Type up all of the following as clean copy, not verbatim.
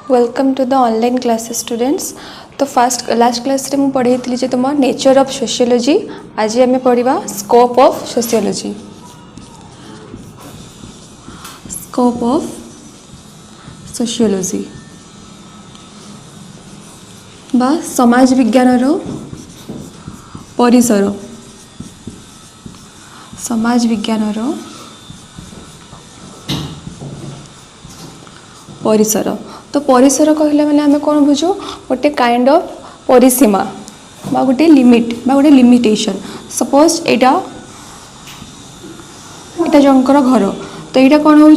Welcome to the online classes students. तो last class रे मु पढ़ाई जे तुम नेचर ऑफ सोशियोलॉजी। आज आम पढ़ा scope of sociology. Scope of sociology बा समाज विज्ञान रो परिसर। समाज विज्ञान रो परिसर। तो परिसर कहले माने आमे कोन बुझो गोटे काइंड ऑफ परिसीमा बा गोटे लिमिट बा गोटे लिमिटेशन। सपोज एटा जंकर घर, तो यहाँ कौन हो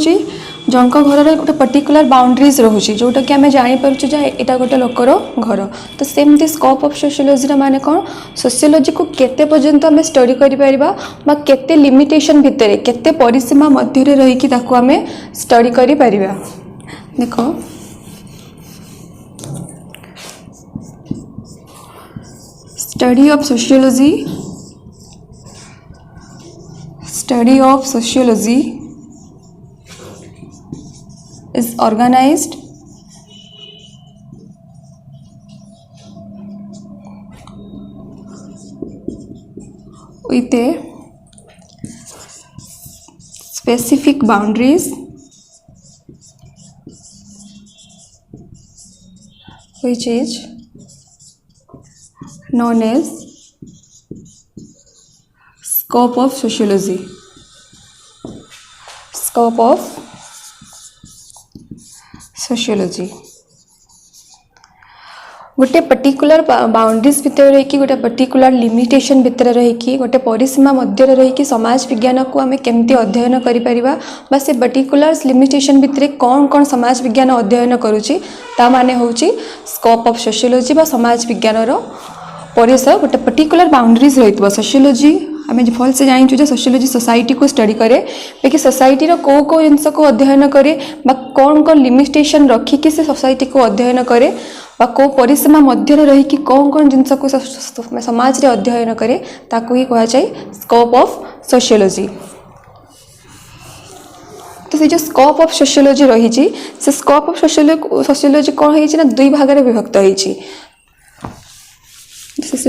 जंक घर गोटे पर्टिकुलर बाउंड्रीज रोचे जोटा कि आम जापर यहाँ गोटे लोकर घर। तो सेमती स्कोप ऑफ सोशियोलॉजी माने कौन सोशियोलॉजी को केते पर्यंत आम स्टडी करिपरिबा केते लिमिटेशन भितर केते परिसीमा मध्य रही ताकू आम स्टडी करिपरिबा। देखो study of sociology is organized with a specific boundaries which is known as scope of sociology. Scope of sociology गोटे पर्टिकुलर बाउंड्रीज भितर रही गोटे पर्टिकुलर लिमिटेशन भितर रही गोटे परिसीमा मध्य रही समाज विज्ञान को आम केमती अध्ययन करिपरिबा बा से पर्टिकुलर लिमिटेशन भितर कौन कौन समाज विज्ञान अध्ययन करुची ता माने होची स्कोप ऑफ सोशियोलॉजी बा समाज विज्ञान रो परिसर। गोटे पर्टिकुलर बाउंड्रीज रही सोशियोलॉजी आम भल से जानी जे सोशियोलॉजी सोसाइटी को स्टडी करे लेकिन सोसाइटी रो को जिनस को अध्ययन करे बा कौन कौन लिमिटेशन रखिकी से सोसाइटी को अध्ययन करे बा को परिसीमा मध्य रही कि कौन कौन जिनस को समाज रे अध्ययन करे ताकू ही कहा जाए स्कोप ऑफ सोशियोलॉजी। तो से जो स्कोप ऑफ सोशियोलॉजी रही से स्कोप ऑफ सोशियोलॉजी कौन है ना दुई भाग में विभक्त होती।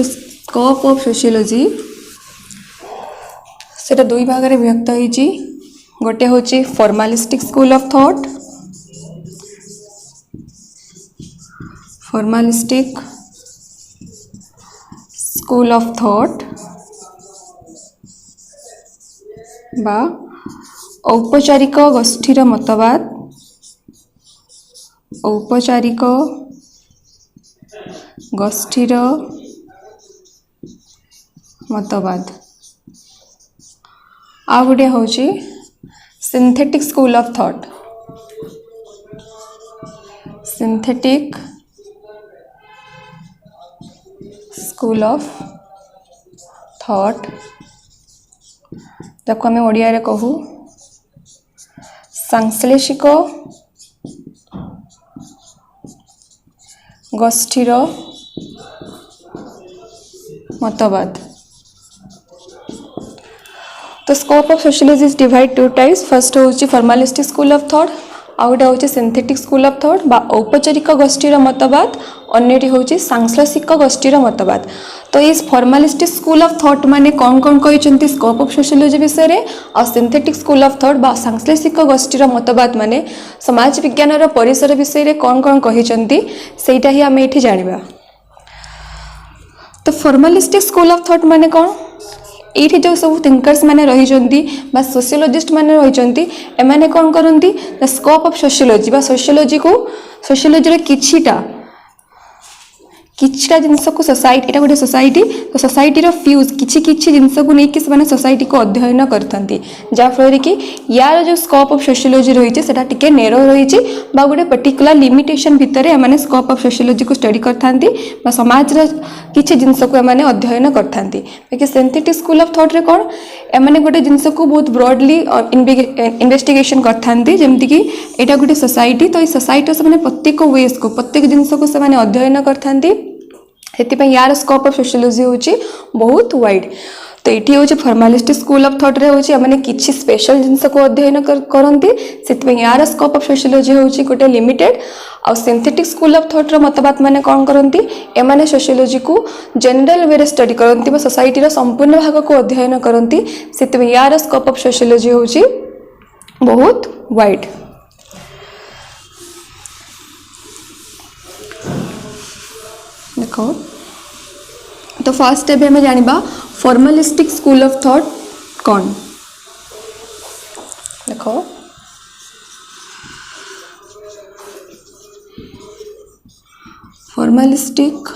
स्कोप ऑफ सोशियोलॉजी सेटा दुई भाग में विभक्त होती। गोटे होची formalistic school of thought, formalistic school of thought बा औपचारिक गोष्ठीर मतवाद, औपचारिक गोष्ठीर मतवाद। आ गोटे हूँ synthetic school of thought, synthetic school of thought ताको आम ओडिया रे कहू सांश्लेषिक गोष्ठीर मतवाद। तो scope of sociology is divide two types. First होची formalistic school of thought, outta होची सिंथेटिक स्कूल ऑफ थॉट बा औपचारिक गोष्ठीर मतवाद, अन्यटी होची सांश्लेषिक गोष्ठीर मतवाद। तो इस फॉर्मालिस्टिक स्कूल ऑफ थॉट माने कौन कौन कहिसंती स्कोप ऑफ सोशियोलॉजी विषय रे और सिंथेटिक स्कूल ऑफ थॉट बा सांश्लेषिक गोष्ठीर मतवाद माने समाज विज्ञान रो परिसर विषय रे कौन कौन कहिसंती सेटा ही आमे एठी जानिबा। तो फॉर्मालिस्टिक स्कूल ऑफ थॉट माने कौन ये जो सब थिंकर्स माने रही सोशियोलॉजिस्ट माने रही एमाने कौन करती स्कोप ऑफ सोशियोलॉजी बा सोशियोलॉजी को सोशियोलॉजी किछिटा जिनस को सोसाइटी एटा गोटे सोसाइटी तो सोसाइटी रो फ्यूज किछि जिनस को लेकिन से सोसाइटी को अध्ययन करथंती जाफल कि यार जो स्कोप ऑफ सोशियोलॉजी रही है टिके नेरो रही बा गोटे पर्टिकुलर लिमिटेशन भितर एमाने स्कोप ऑफ सोशियोलॉजी को स्टडी करथांती बा समाज रो किछि जिनस को एमाने अध्ययन करथांती। लेकिन सिंथेटिक स्कूल ऑफ थॉट रे कोन एमाने गोटे जिनस को बहुत ब्रॉडली इन्वेस्टिगेशन करथांती जेमति कि एटा गोटे सोसाइटी तो ई सोसाइटी से माने प्रत्येक वेज को प्रत्येक जिनस को से माने अध्ययन करथांती। यार स्कोप ऑफ सोशियोलॉजी होची बहुत वाइड। तो ये हूँ फॉर्मालिस्टिक स्कूल ऑफ थॉट रे हूँ मैंने किसी स्पेशल जिनस को अध्ययन करती से यार स्कोप ऑफ सोशियोलॉजी हूँ गोटे लिमिटेड आउ सिंथेटिक स्कूल ऑफ थॉट रो मतवाद मैंने कौन करती एमाने सोशियोलॉजी को जनरल वे स्टडी करती सोसाइटी संपूर्ण भाग को अध्ययन करती से यार स्कोप ऑफ सोशियोलॉजी हूँ बहुत वाइड। देखो तो फास्ट एबे हमें जानिबा फॉर्मलिस्टिक स्कूल ऑफ थॉट कौन। देखो फॉर्मलिस्टिक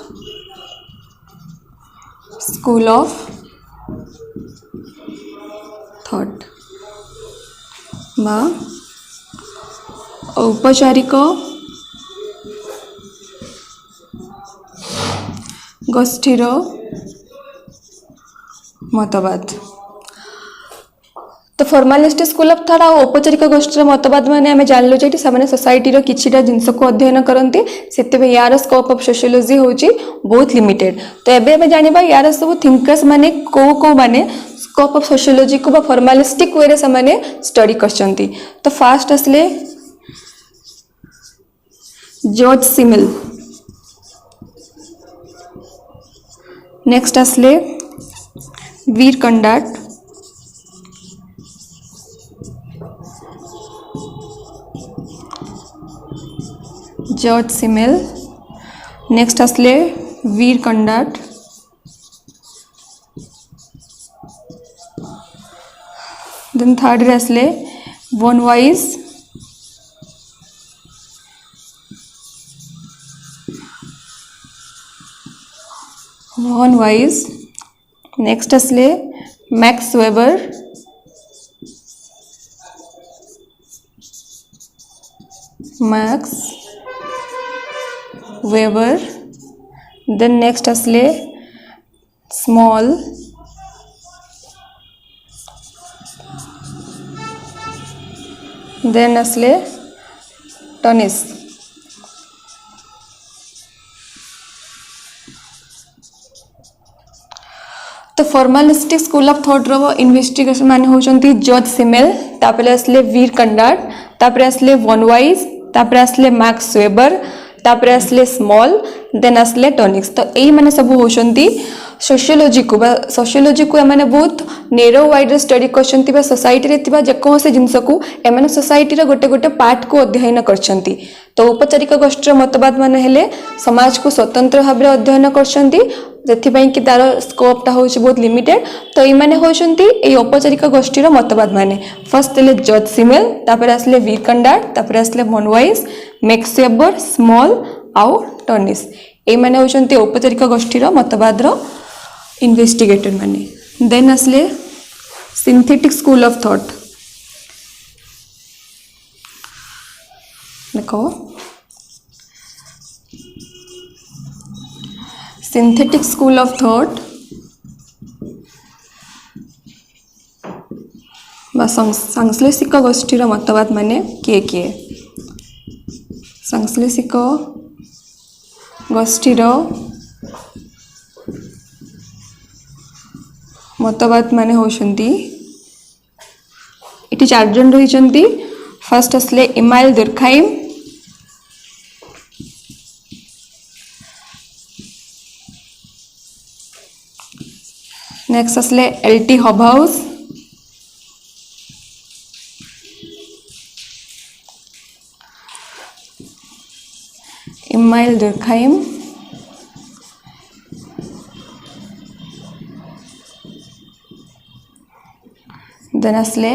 स्कूल ऑफ थॉट बा औपचारिक गोष्ठीर मतवाद। तो फॉर्मालिस्टिक स्कूल ऑफ थॉट और औपचारिक गोष्ठीर मतवाद माने आम जानलु जे सोसाइटी किछिटा जिनस को अध्ययन करती से यार स्कोप ऑफ सोशियोलॉजी हूँ बहुत लिमिटेड। तो एबे हमें जानिबा यार सब थिंकर्स माने को माने स्कोप ऑफ सोशियोलॉजी को फॉर्मालिस्टिक वे रे से स्टडी करछंती। तो फास्ट आसले जॉर्ज सिमिल, नेक्स्ट आसले Vierkandt, George Simmel, next आसले वीर कंडाट, देन थर्ड रे आसले von Wiese, von Wiese, next आसले Max Weber, Max Weber, then next आसले स्मॉल, देन आसले टनिस। तो फॉर्मालिस्टिक स्कूल ऑफ थॉट रो इन्वेस्टिगेशन माने होचंती जॉर्ज सिमेल, तापरे आसले वीर कंडाट, तापरे आसले वॉन वाइज, तापरे आसले मैक्स वेबर, तापरे आसले स्मॉल, देन आसले टॉनिक्स। तो यही माने सब होचंती सोशियोलॉजी को एमाने बहुत नेरो वाइड स्टडी करछंती बा सोसाइटी रे तिबा जेकोसे जिंस को एमाने सोसाइटी रे गोटे गोटे पार्ट को अध्ययन करछंती। तो औपचारिक गोष्ठीर मतवाद माने हेले समाज को स्वतंत्र भाव में अध्ययन करछंती जेथिपाई कि तार स्कोपटा हूँ बहुत लिमिटेड। तो ये होती औपचारिक गोष्ठीर मतवाद माने फर्स्ट हेले जॉर्ज सिमेल, तापर आसले वीर कंडाट, तापर आसले von Wiese, Max Weber, Small आउ टनिस। ये माने होचंती औपचारिक गोष्ठीर मतवाद इन्वेस्टिगेटर माने। देन आसले सिंथेटिक स्कूल ऑफ थॉट। देखो सिंथेटिक स्कूल ऑफ थॉट बा संश्लेषिक गोष्ठीर मतवाद माने किए किए। संश्लेषिक गोष्ठीर मतवाद माने होचंती इटी 4 जन रहिचंती। फर्स्ट आसले इमाइल दुर्खाइम, नेक्स्ट आसले L T. Hobhouse, Emile Durkheim, then आसले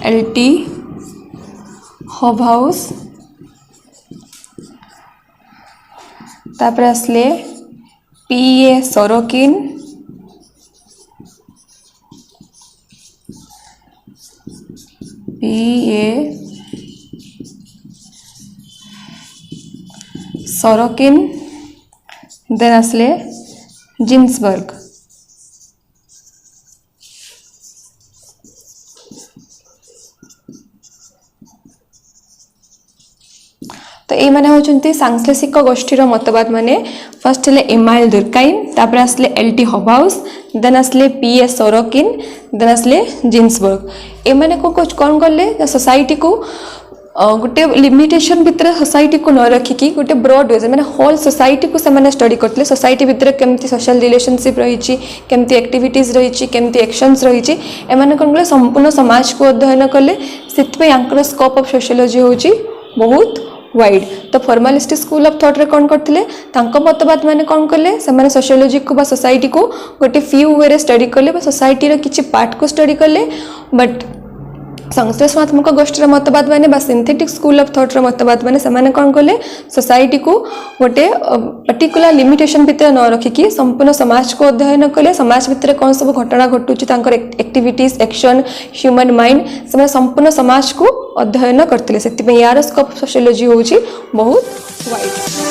एल.टी. हॉबहाउस, तापर आसले P A. Sorokin, P A. Sorokin, then आसले जिन्सबर्ग। तो ये माने होचंती सांश्लेषिक गोष्ठीर मतवाद माने फर्स्ट हेले एमाइल दुर्काइम तापर आसले एलटी हबाउस देन आसले पीएस सोरोकिन देन आसले जिन्सबर्ग ए माने कौन कले सोसाइटी को गोटे लिमिटेशन भितर सोसाइटी को न रखिकी गोटे ब्रॉड वे मैंने होल सोसाइटी को से स्टडी करते सोसाइटी भितर केमती सोशल रिलेशनशिप रही केमती एक्टिविटीज रही केमती एक्शंस रही एमाने कौन कले संपूर्ण समाज को अध्ययन कले से स्कोप ऑफ सोशियोलॉजी होची बहुत वाइड। तो फॉर्मालिस्टिक स्कूल ऑफ थॉट रे कौन करथिले मतवाद माने कौन कले से सोशियोलॉजी को बा सोसाइटी को गोटे फ्यू वे स्टडी कले सोसाइटी रो किछि पार्ट को स्टडी कले बट संश्लेषणात्मक गोष्ठीर मतवाद माने बा सिंथेटिक स्कूल ऑफ थॉट मतवाद माने से कौन कले सोसाइटी को गोटे पर्टिकुलर लिमिटेशन भितर न रखिकी संपूर्ण समाज को अध्ययन कले समाज भितर कौन सब घटना घटुची तांकर एक्टिविटीज एक्शन ह्यूमन माइंड से संपूर्ण समाज को अध्ययन करते से यार स्कोप सोशियोलॉजी होची बहुत वाइड।